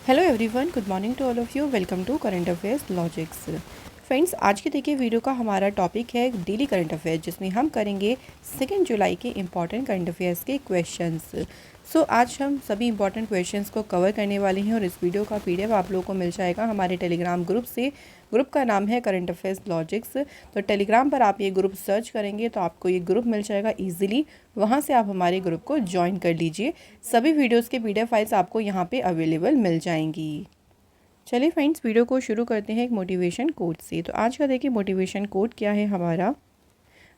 Hello everyone, good morning to all of you. Welcome to current affairs logics. Friends, आज के देखिए video का हमारा टॉपिक है डेली करंट अफेयर्स, जिसमें हम करेंगे 2 जुलाई के इम्पॉर्टेंट करंट अफेयर्स के क्वेश्चंस। आज हम सभी इंपॉर्टेंट क्वेश्चंस को कवर करने वाले हैं और इस वीडियो का पीडीएफ आप लोगों को मिल जाएगा हमारे टेलीग्राम ग्रुप से। ग्रुप का नाम है करंट अफेयर्स लॉजिक्स। तो टेलीग्राम पर आप ये ग्रुप सर्च करेंगे तो आपको ये ग्रुप मिल जाएगा ईजिली। वहाँ से आप हमारे ग्रुप को ज्वाइन कर लीजिए। सभी वीडियोस के पीडीएफ फाइल्स आपको यहाँ पे अवेलेबल मिल जाएंगी। चलिए फ्रेंड्स, वीडियो को शुरू करते हैं एक मोटिवेशन कोट से। तो आज का देखिए मोटिवेशन कोट क्या है हमारा।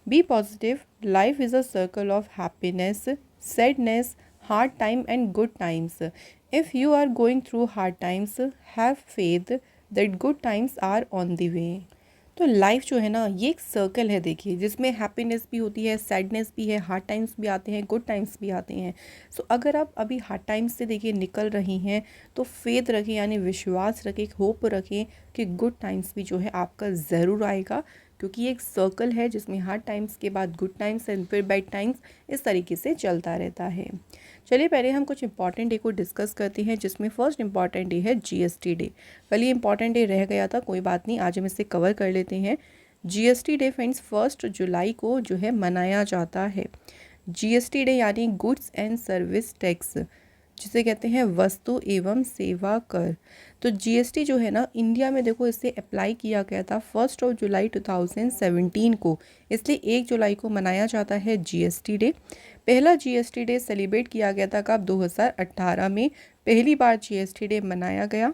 Be positive, life is a circle of happiness, sadness, hard time and good times. If you are going through hard times, have faith that good times are on the way. तो life जो है ना, ये एक circle है देखिए, जिसमें happiness भी होती है, सैडनेस भी है, हार्ड टाइम्स भी आते हैं, गुड टाइम्स भी आते हैं। अगर आप अभी हार्ड टाइम्स से देखिए निकल रही हैं तो फेथ रखें, यानी विश्वास रखें, होप रखें कि गुड टाइम्स भी जो है आपका ज़रूर आएगा, क्योंकि ये एक सर्कल है जिसमें हार्ड टाइम्स के बाद गुड टाइम्स एंड फिर बैड टाइम्स इस तरीके से चलता रहता है। चलिए पहले हम कुछ इंपॉर्टेंट डे को डिस्कस करते हैं, जिसमें फर्स्ट इंपॉर्टेंट डे है जीएसटी डे। कल ये इंपॉर्टेंट डे रह गया था, कोई बात नहीं, आज हम इसे कवर कर लेते हैं। जीएसटी डे फ्रेंड्स 1 जुलाई को जो है मनाया जाता है। जीएसटी डे यानी गुड्स एंड सर्विस टैक्स, जिसे कहते हैं वस्तु एवं सेवा कर। तो जीएसटी जो है ना, इंडिया में देखो इसे अप्लाई किया गया था 1 जुलाई 2017 को, इसलिए 1 जुलाई को मनाया जाता है जीएसटी डे। पहला जीएसटी डे सेलिब्रेट किया गया था कब, 2018 में पहली बार जीएसटी डे मनाया गया।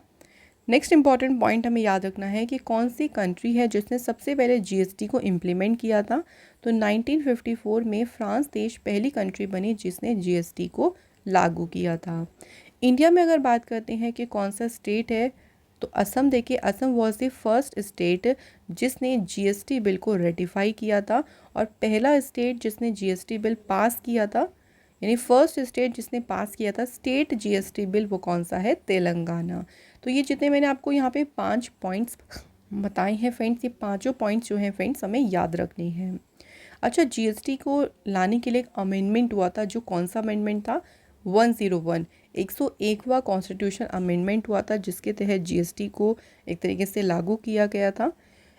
नेक्स्ट इंपॉर्टेंट पॉइंट हमें याद रखना है कि कौन सी कंट्री है जिसने सबसे पहले जीएसटी को इम्प्लीमेंट किया था। तो 1954 में फ्रांस देश पहली कंट्री बनी जिसने जीएसटी को लागू किया था। इंडिया में अगर बात करते हैं कि कौन सा स्टेट है, तो असम देखिए, Assam was the first state जिसने जीएसटी बिल को रेटिफाई किया था, और पहला स्टेट जिसने जीएसटी बिल पास किया था, यानी फर्स्ट स्टेट जिसने पास किया था स्टेट जीएसटी बिल, वो कौन सा है, तेलंगाना। तो ये जितने मैंने आपको यहाँ पे 5 पॉइंट्स बताए हैं फ्रेंड्स, ये पांचों पॉइंट्स जो हैं फ्रेंड्स हमें याद रखने हैं। अच्छा, जीएसटी को लाने के लिए एक अमेंडमेंट हुआ था, जो कौन सा अमेंडमेंट था, 101 101वां कॉन्स्टिट्यूशन अमेंडमेंट हुआ था, जिसके तहत जीएसटी को एक तरीके से लागू किया गया था।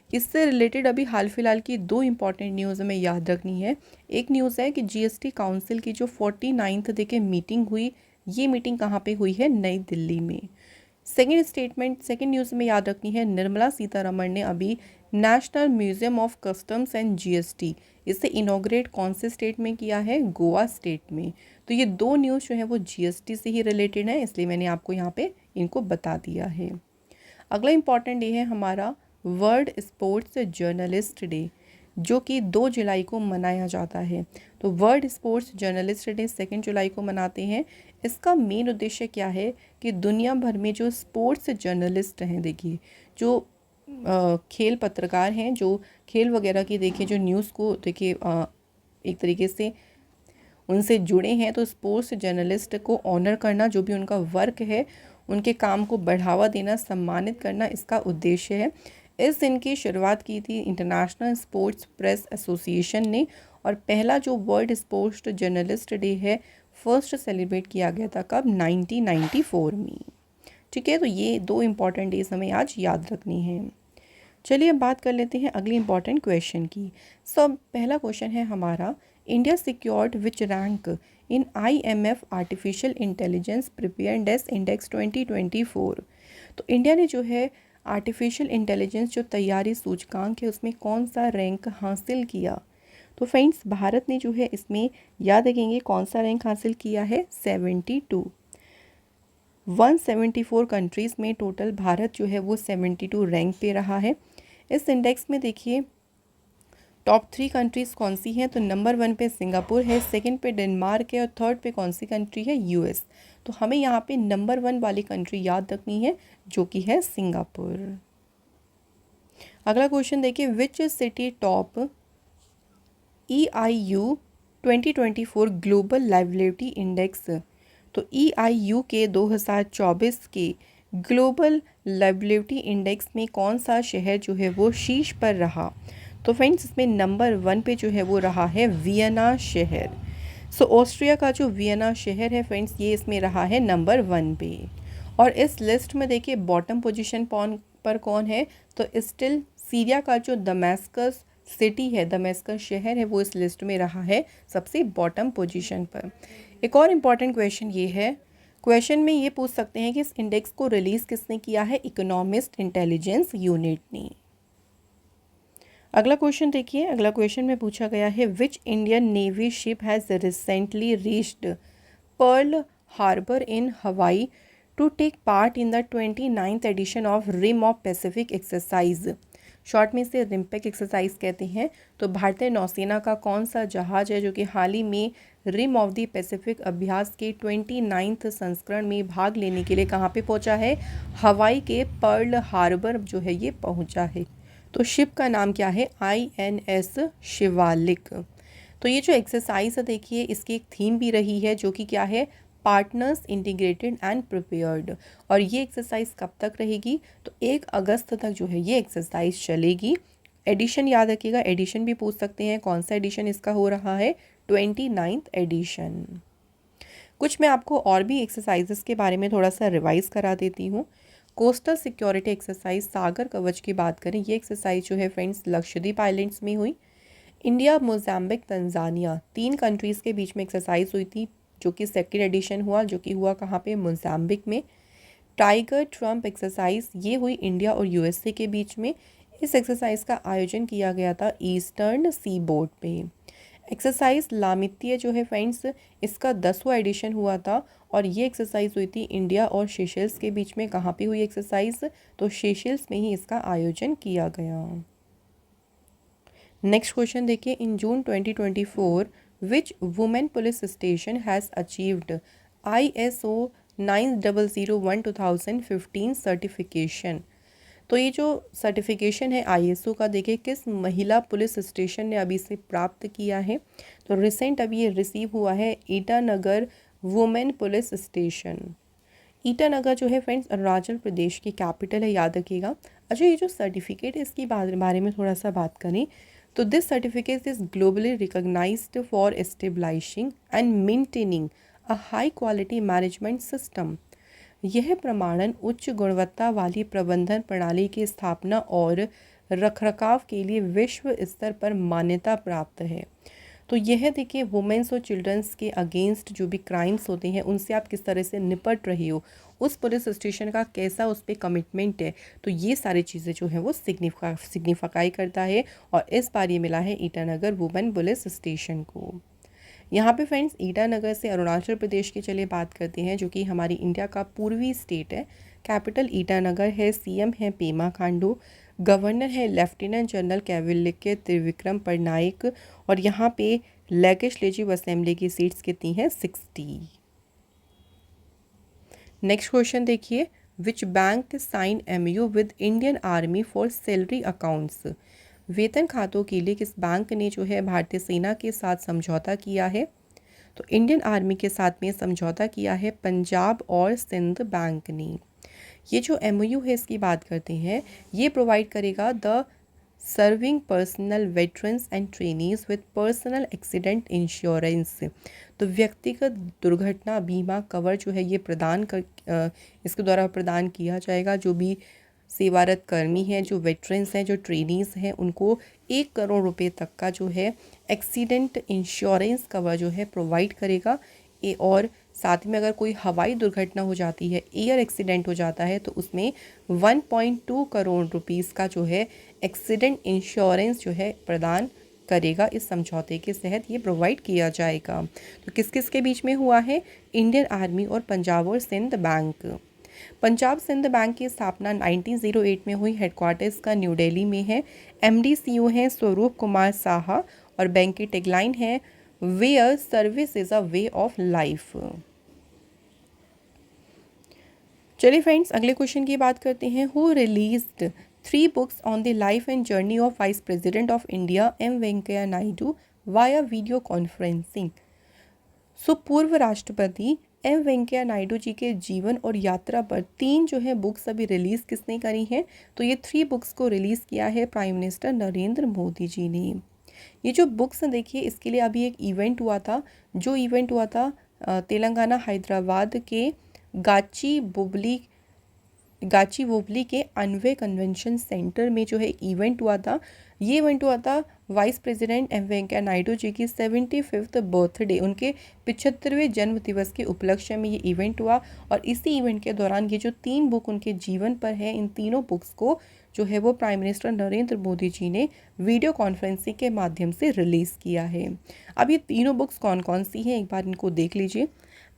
इससे रिलेटेड अभी हाल फिलहाल की 2 इंपॉर्टेंट न्यूज़ हमें याद रखनी है। एक न्यूज़ है कि जीएसटी काउंसिल की जो 49th देखिए मीटिंग हुई, ये मीटिंग कहाँ पे हुई है, नई दिल्ली में। सेकेंड न्यूज़ में याद रखनी है, निर्मला सीतारमण ने अभी national museum of customs and GST, इसे इनॉग्रेट कौन से स्टेट में किया है, गोवा स्टेट में। तो ये 2 न्यूज़ जो है वो जीएसटी से ही रिलेटेड है, इसलिए मैंने आपको यहाँ पे इनको बता दिया है। अगला इंपॉर्टेंट डे है हमारा वर्ल्ड स्पोर्ट्स जर्नलिस्ट डे, जो कि 2 जुलाई को मनाया जाता है। तो वर्ल्ड स्पोर्ट्स जर्नलिस्ट डे 2 जुलाई को मनाते हैं। इसका मेन उद्देश्य क्या है कि दुनिया भर में जो स्पोर्ट्स जर्नलिस्ट हैं, देखिए जो खेल पत्रकार हैं, जो खेल वगैरह की देखिए जो न्यूज़ को देखिए एक तरीके से उनसे जुड़े हैं, तो स्पोर्ट्स जर्नलिस्ट को ऑनर करना, जो भी उनका वर्क है उनके काम को बढ़ावा देना, सम्मानित करना, इसका उद्देश्य है। इस दिन की शुरुआत की थी इंटरनेशनल स्पोर्ट्स प्रेस एसोसिएशन ने, और पहला जो वर्ल्ड स्पोर्ट्स जर्नलिस्ट डे है फर्स्ट सेलिब्रेट किया गया था कब, 1994 में। ठीक है, तो ये 2 इंपॉर्टेंट डेज हमें आज याद रखनी है। चलिए अब बात कर लेते हैं अगली इंपॉर्टेंट क्वेश्चन की। पहला क्वेश्चन है हमारा, India secured which rank in IMF artificial intelligence preparedness index 2024। तो इंडिया ने जो है आर्टिफिशियल इंटेलिजेंस जो तैयारी सूचकांक है उसमें कौन सा रैंक हासिल किया। तो फ्रेंड्स, भारत ने जो है इसमें याद रखेंगे कौन सा रैंक हासिल किया है, 72। 174 कंट्रीज़ में टोटल भारत जो है वो 72 रैंक पे रहा है। इस इंडेक्स में देखिए टॉप 3 कंट्रीज़ कौन सी हैं, तो नंबर 1 पे सिंगापुर है, सेकंड पे डेनमार्क है, और थर्ड पे कौन सी कंट्री है, यूएस। तो हमें यहाँ पे नंबर 1 वाली कंट्री याद रखनी है, जो कि है सिंगापुर। अगला क्वेश्चन देखिए, which city top EIU 2024 global liability index. तो EIU के 2024 के ग्लोबल लाइबिलिटी इंडेक्स में कौन सा शहर जो है वो शीर्ष पर रहा। तो फ्रेंड्स, इसमें नंबर 1 पे जो है वो रहा है वियना शहर। ऑस्ट्रिया का जो वियना शहर है फ्रेंड्स, ये इसमें रहा है नंबर 1 पे। और इस लिस्ट में देखिए बॉटम पोजीशन पर कौन है, तो स्टिल सीरिया का जो दमेस्कस सिटी है, दमेस्कस शहर है, वो इस लिस्ट में रहा है सबसे बॉटम पोजीशन पर। एक और इम्पॉर्टेंट क्वेश्चन ये है, क्वेश्चन में ये पूछ सकते हैं कि इस इंडेक्स को रिलीज़ किसने किया है, इकोनॉमिस्ट इंटेलिजेंस यूनिट ने। अगला क्वेश्चन देखिए, अगला क्वेश्चन में पूछा गया है which Indian navy ship has recently reached Pearl Harbor in Hawaii to take part in the 29th edition of Rim of Pacific exercise. Short में इसे रिम्पेक एक्सरसाइज कहते हैं। तो भारतीय नौसेना का कौन सा जहाज़ है जो कि हाल ही में रिम ऑफ द पैसिफिक अभ्यास के 29th संस्करण में भाग लेने के लिए कहाँ पे पहुँचा है, हवाई के पर्ल हार्बर जो है ये पहुँचा है। तो शिप का नाम क्या है, INS शिवालिक। तो ये जो एक्सरसाइज है देखिए, इसकी एक थीम भी रही है जो कि क्या है, पार्टनर्स इंटीग्रेटेड एंड प्रिपेयर्ड। और ये एक्सरसाइज कब तक रहेगी, तो 1 अगस्त तक जो है ये एक्सरसाइज चलेगी। एडिशन याद रखिएगा, एडिशन भी पूछ सकते हैं, कौन सा एडिशन इसका हो रहा है, 29th एडिशन। कुछ मैं आपको और भी एक्सरसाइजेस के बारे में थोड़ा सा रिवाइज करा देती हूँ। कोस्टल सिक्योरिटी एक्सरसाइज, सागर कवच की बात करें, ये एक्सरसाइज जो है फ्रेंड्स लक्षद्वीप आइलैंड्स में हुई। इंडिया, मोजाम्बिक, तंजानिया 3 कंट्रीज़ के बीच में एक्सरसाइज हुई थी जो कि सेकेंड एडिशन हुआ, जो कि हुआ कहाँ पे, मोजाम्बिक में। टाइगर ट्रम्प एक्सरसाइज, ये हुई इंडिया और USA के बीच में। इस एक्सरसाइज का आयोजन किया गया था ईस्टर्न सी बोर्ड पे। एक्सरसाइज लामित्य जो है फ्रेंड्स, इसका 10वां एडिशन हुआ था और ये एक्सरसाइज हुई थी इंडिया और सेशल्स के बीच में। कहाँ पे हुई एक्सरसाइज, तो सेशल्स में ही इसका आयोजन किया गया। नेक्स्ट क्वेश्चन देखिए, इन जून 2024 विच women police station has achieved ISO 9001:2015 certification. तो ये जो सर्टिफिकेशन है ISO का, देखिए किस महिला पुलिस स्टेशन ने अभी से प्राप्त किया है, तो रिसेंट अभी ये रिसीव हुआ है Itanagar women police station. Itanagar जो है फ्रेंड्स अरुणाचल प्रदेश की कैपिटल है, याद रखिएगा। अच्छा, ये जो सर्टिफिकेट है इसकी बारे में थोड़ा सा बात करें, तो this certificate is globally recognised for establishing and maintaining a high quality management system. यह प्रमाणन उच्च गुणवत्ता वाली प्रबंधन प्रणाली की स्थापना और रखरखाव के लिए विश्व स्तर पर मान्यता प्राप्त है। तो यह देखिए वुमेंस और चिल्ड्रंस के अगेंस्ट जो भी क्राइम्स होते हैं उनसे आप किस तरह से निपट रहे हो, उस पुलिस स्टेशन का कैसा उस पर कमिटमेंट है, तो ये सारी चीज़ें जो हैं वो सिग्निफाई करता है। और इस बार ये मिला है ईटानगर वुमेन पुलिस स्टेशन को। यहाँ पे फ्रेंड्स ईटानगर से अरुणाचल प्रदेश की चलिए बात करते हैं, जो कि हमारी इंडिया का पूर्वी स्टेट है। कैपिटल ईटानगर है, CM है पेमा खांडू, गवर्नर है लेफ्टिनेंट जनरल कैविल्य त्रिविक्रम पटनायक। और यहाँ पे लेजिस्लेटिव असेंबली की सीट्स कितनी हैं, 60। नेक्स्ट क्वेश्चन देखिए, which bank sign MOU with Indian army for salary accounts. वेतन खातों के लिए किस बैंक ने जो है भारतीय सेना के साथ समझौता किया है, तो इंडियन आर्मी के साथ में समझौता किया है पंजाब और सिंध बैंक ने। ये जो MOU है इसकी बात करते हैं, ये प्रोवाइड करेगा the serving personal veterans and trainees with personal accident insurance. तो व्यक्तिगत दुर्घटना बीमा कवर जो है ये इसके द्वारा प्रदान किया जाएगा। जो भी सेवारत कर्मी हैं, जो वेटरन्स हैं, जो ट्रेनीज़ हैं, उनको 1 करोड़ रुपए तक का जो है एक्सीडेंट इंश्योरेंस कवर जो है प्रोवाइड करेगा। और साथ में अगर कोई हवाई दुर्घटना हो जाती है, एयर एक्सीडेंट हो जाता है, तो उसमें 1.2 करोड़ रुपीस का जो है एक्सीडेंट इंश्योरेंस जो है प्रदान करेगा। इस समझौते के तहत ये प्रोवाइड किया जाएगा। तो किस किस के बीच में हुआ है, इंडियन आर्मी और पंजाब और सिंध बैंक। पंजाब सिंध बैंक की स्थापना 1908 में हुई। हेडक्वार्टर्स का न्यू दिल्ली में है। MD CEO हैं स्वरूप कुमार साहा और बैंक की टैगलाइन है where service is a way of life. चलिए फ्रेंड्स अगले क्वेश्चन की बात करते हैं। Who released 3 books on the life and journey of vice president of India M Venkaiah Naidu via video conferencing. So पूर्व राष्ट्रपति M वेंकैया नायडू जी के जीवन और यात्रा पर 3 जो है बुक्स अभी रिलीज़ किसने करी हैं, तो ये 3 बुक्स को रिलीज़ किया है प्राइम मिनिस्टर नरेंद्र मोदी जी ने। ये जो बुक्स देखिए इसके लिए अभी एक इवेंट हुआ था, जो इवेंट हुआ था तेलंगाना हैदराबाद के गाचीबोवली के अनवे कन्वेंशन सेंटर में जो है एक इवेंट हुआ था। ये इवेंट हुआ था vice president M Venkaiah Naidu ji की 75th बर्थडे, उनके 75वें जन्म दिवस के उपलक्ष्य में ये इवेंट हुआ। और इसी इवेंट के दौरान ये जो 3 बुक उनके जीवन पर है, इन तीनों बुक्स को जो है वो प्राइम मिनिस्टर नरेंद्र मोदी जी ने वीडियो कॉन्फ्रेंसिंग के माध्यम से रिलीज़ किया है। अब ये तीनों बुक्स कौन कौन सी हैं, एक बार इनको देख लीजिए।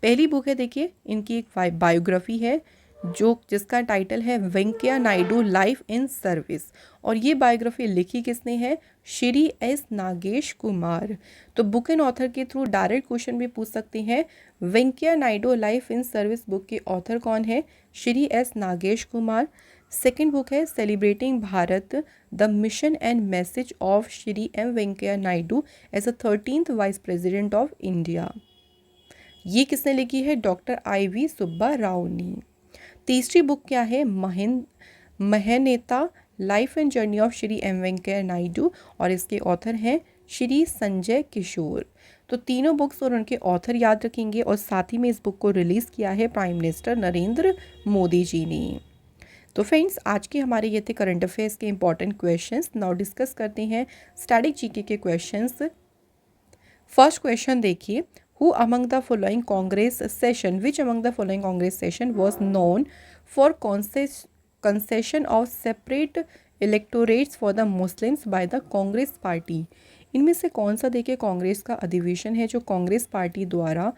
पहली बुक है, देखिए इनकी एक बायोग्राफी है जिसका टाइटल है Venkaiah Naidu life in service. और ये बायोग्राफी लिखी किसने है? श्री एस नागेश कुमार। तो बुक एंड ऑथर के थ्रू डायरेक्ट क्वेश्चन भी पूछ सकते हैं। Venkaiah Naidu life in service book के ऑथर कौन है? Shri S Nagesh Kumar. Second book है celebrating Bharat the mission and message of Shri M Venkaiah Naidu as a 13th vice president of India. ये किसने लिखी है? डॉक्टर IV सुब्बा राव ने। तीसरी बुक क्या है? Mahaneta life and journey of Shri M Venkaiah Naidu, और इसके ऑथर हैं श्री संजय किशोर। तो तीनों बुक्स और उनके ऑथर याद रखेंगे। और साथ ही में इस बुक को रिलीज़ किया है प्राइम मिनिस्टर नरेंद्र मोदी जी ने। तो फ्रेंड्स, आज के हमारे ये थे करंट अफेयर्स के इंपॉर्टेंट क्वेश्चंस। नाउ डिस्कस करते हैं स्टैटिक जीके के क्वेश्चंस। फर्स्ट क्वेश्चन देखिए, Who among the following Congress session, which among the following Congress session was known for concession of separate electorates for the Muslims by the Congress party? इनमें से कौन सा देखिए कांग्रेस का अधिवेशन है जो कांग्रेस पार्टी द्वारा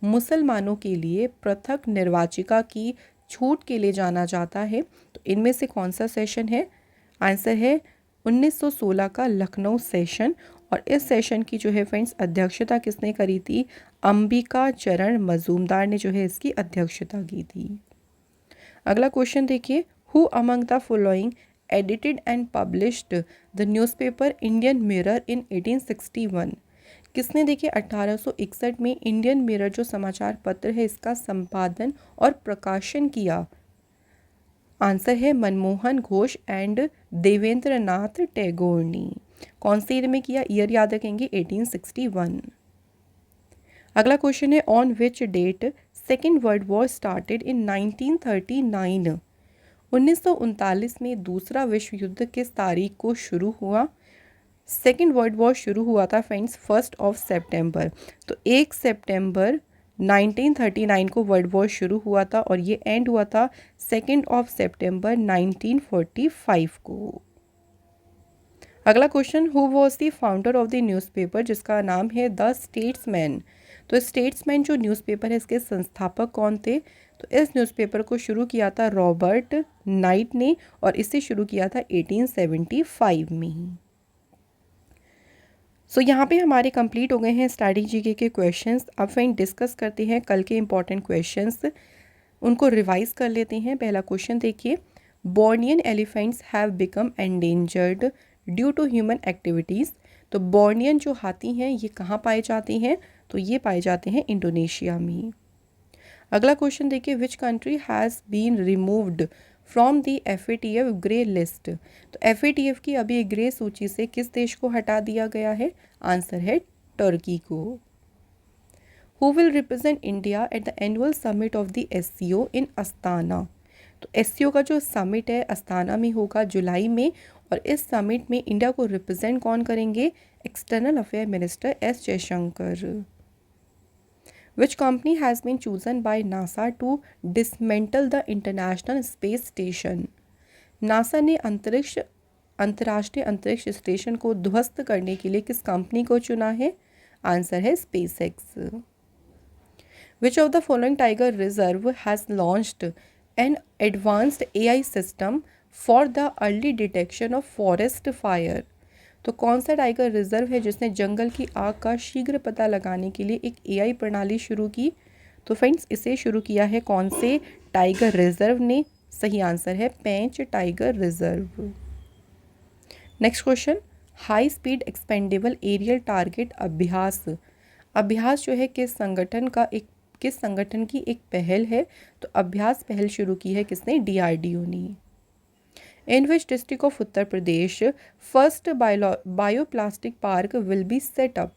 मुसलमानों के लिए पृथक निर्वाचिका की छूट के लिए जाना जाता है? तो इनमें से कौन सा सेशन है? आंसर है 1916 का लखनऊ सेशन। और इस सेशन की जो है फ्रेंड्स अध्यक्षता किसने करी थी? अंबिका चरण मजूमदार ने जो है इसकी अध्यक्षता की थी। अगला क्वेश्चन देखिए, who among the following edited and published the newspaper Indian mirror इन 1861? किसने देखिए 1861 में इंडियन मिरर जो समाचार पत्र है इसका संपादन और प्रकाशन किया? आंसर है मनमोहन घोष एंड देवेंद्र नाथ टैगोर ने। कौन से ईयर में किया? ईयर याद रखेंगे 1861। अगला क्वेश्चन है, on which date second world war started in 1939? 1939 में दूसरा विश्व युद्ध किस तारीख को शुरू हुआ? सेकेंड वर्ल्ड वॉर शुरू हुआ था फ्रेंड्स 1 सितंबर। तो 1 सितंबर 1939 को वर्ल्ड वॉर शुरू हुआ था और ये एंड हुआ था 2 सितंबर 1945 को। अगला question, who was the founder of the newspaper जिसका नाम है द स्टेट्समैन? तो स्टेट्समैन जो न्यूज़पेपर है इसके संस्थापक कौन थे? तो इस न्यूज़पेपर को शुरू किया था रॉबर्ट नाइट ने और इसे शुरू किया था 1875 में ही। सो यहाँ पे हमारे कंप्लीट हो गए हैं स्टैटिक जीके के क्वेश्चंस। अब फ्रेंड डिस्कस करते हैं कल के इंपॉर्टेंट क्वेश्चंस, उनको रिवाइज कर लेते हैं। पहला क्वेश्चन देखिए, Bornean elephants have become endangered due to human activities. तो बोर्नियन जो हाथी हैं ये कहाँ पाए जाते हैं? तो ये पाए जाते हैं इंडोनेशिया में। अगला क्वेश्चन देखिए, which country has been removed from the FATF grey list? तो FATF की अभी ग्रे सूची से किस देश को हटा दिया गया है? आंसर है टर्की को। Who will represent India at the annual summit of the SCO in Astana? तो SCO का जो समिट है अस्ताना में होगा जुलाई में, और इस समिट में इंडिया को रिप्रेजेंट कौन करेंगे? External affair minister S Jaishankar. Which company has been chosen by NASA to dismantle the International Space Station? NASA ने अंतर्राष्ट्रीय अंतरिक्ष स्टेशन को ध्वस्त करने के लिए किस कंपनी को चुना है? आंसर है SpaceX। Which of the following tiger reserve has launched an advanced AI system for the early detection of forest fire? तो कौन सा टाइगर रिजर्व है जिसने जंगल की आग का शीघ्र पता लगाने के लिए एक AI प्रणाली शुरू की? तो फ्रेंड्स इसे शुरू किया है कौन से टाइगर रिजर्व ने? सही आंसर है Pench tiger reserve. Next question, high speed expendable aerial target Abhyas जो है किस संगठन की एक पहल है? तो अभ्यास पहल शुरू की है किसने? DRDO ने। In which district of Uttar Pradesh first bioplastic park will be set up?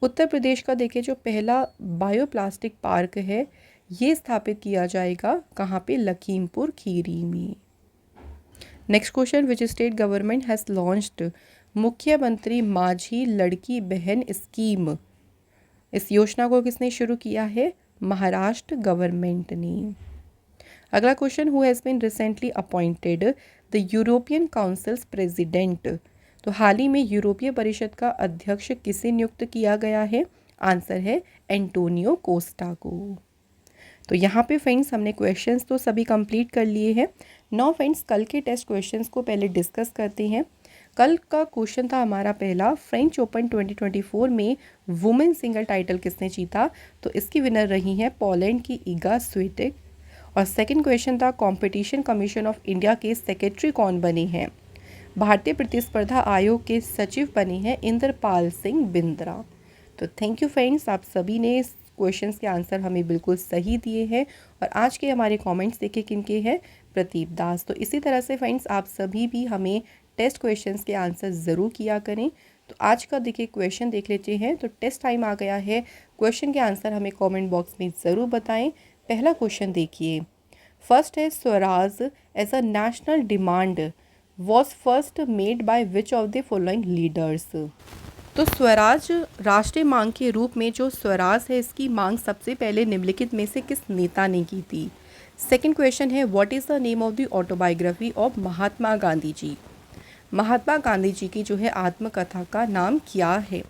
Uttar Pradesh का देखिए जो पहला बायोप्लास्टिक पार्क है ये स्थापित किया जाएगा कहाँ पे? लखीमपुर खीरी में। Next question, which state government has launched मुख्यमंत्री माझी लड़की बहन स्कीम? इस योजना को किसने शुरू किया है? महाराष्ट्र गवर्नमेंट ने। अगला question, who has been recently appointed the European council's president? तो हाल ही में यूरोपीय परिषद का अध्यक्ष किसे नियुक्त किया गया है? आंसर है एंटोनियो कोस्टा को। तो यहाँ पे फ्रेंड्स हमने क्वेश्चंस तो सभी कंप्लीट कर लिए हैं। नाउ फ्रेंड्स कल के टेस्ट क्वेश्चंस को पहले डिस्कस करते हैं। कल का क्वेश्चन था हमारा पहला, फ्रेंच ओपन 2024 में वुमेन सिंगल टाइटल किसने जीता? तो इसकी विनर रही हैं पोलैंड की इगा स्विएटेक। और सेकंड क्वेश्चन था, कंपटीशन कमीशन ऑफ इंडिया के सेक्रेटरी कौन बने हैं? भारतीय प्रतिस्पर्धा आयोग के सचिव बने हैं इंद्रपाल सिंह बिंद्रा। तो थैंक यू फ्रेंड्स, आप सभी ने क्वेश्चंस के आंसर हमें बिल्कुल सही दिए हैं। और आज के हमारे कमेंट्स देखे किनके हैं? प्रदीप दास। तो इसी तरह से फ्रेंड्स आप सभी भी हमें टेस्ट क्वेश्चंस के आंसर ज़रूर किया करें। तो आज का देखिए क्वेश्चन देख लेते हैं। तो टेस्ट टाइम आ गया है, क्वेश्चन के आंसर हमें कमेंट बॉक्स में ज़रूर बताएं। पहला क्वेश्चन देखिए, फर्स्ट है, Swaraj as a national demand was first made by which of the following leaders? तो स्वराज राष्ट्रीय मांग के रूप में जो स्वराज है, इसकी मांग सबसे पहले निम्नलिखित में से किस नेता ने की थी? सेकंड क्वेश्चन है, what is the name of the autobiography of Mahatma Gandhi ji? Mahatma Gandhi ji की जो है आत्मकथा का नाम क्या है?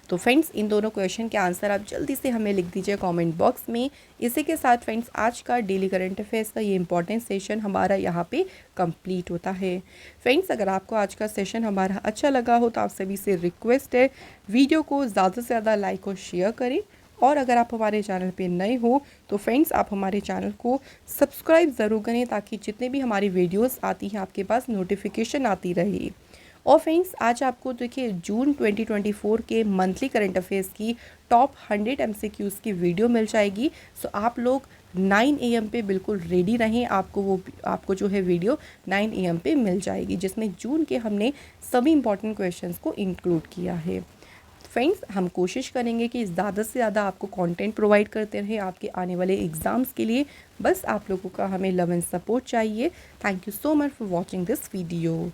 तो फ्रेंड्स इन दोनों क्वेश्चन के आंसर आप जल्दी से हमें लिख दीजिए कमेंट बॉक्स में। इसी के साथ फ्रेंड्स आज का डेली करंट अफेयर्स का ये इंपॉर्टेंट सेशन हमारा यहाँ पे कंप्लीट होता है। फ्रेंड्स अगर आपको आज का सेशन हमारा अच्छा लगा हो तो आप सभी से रिक्वेस्ट है, वीडियो को ज़्यादा से ज़्यादा लाइक और शेयर करें। और अगर आप हमारे चैनल पे नए हो तो फ्रेंड्स आप हमारे चैनल को सब्सक्राइब ज़रूर करें, ताकि जितने भी हमारी वीडियोस आती हैं आपके पास नोटिफिकेशन आती रहे। और फ्रेंड्स आज आपको देखिए जून 2024 के मंथली करंट अफेयर्स की टॉप 100 MCQs की वीडियो मिल जाएगी। सो आप लोग 9 AM पे बिल्कुल रेडी रहें, आपको जो है वीडियो 9 AM पे मिल जाएगी, जिसमें जून के हमने सभी इंपॉर्टेंट क्वेश्चंस को इंक्लूड किया है। फ्रेंड्स हम कोशिश करेंगे कि ज़्यादा से ज़्यादा आपको कंटेंट प्रोवाइड करते रहें आपके आने वाले एग्ज़ाम्स के लिए। बस आप लोगों का हमें लव एंड सपोर्ट चाहिए। Thank you so much for watching this video.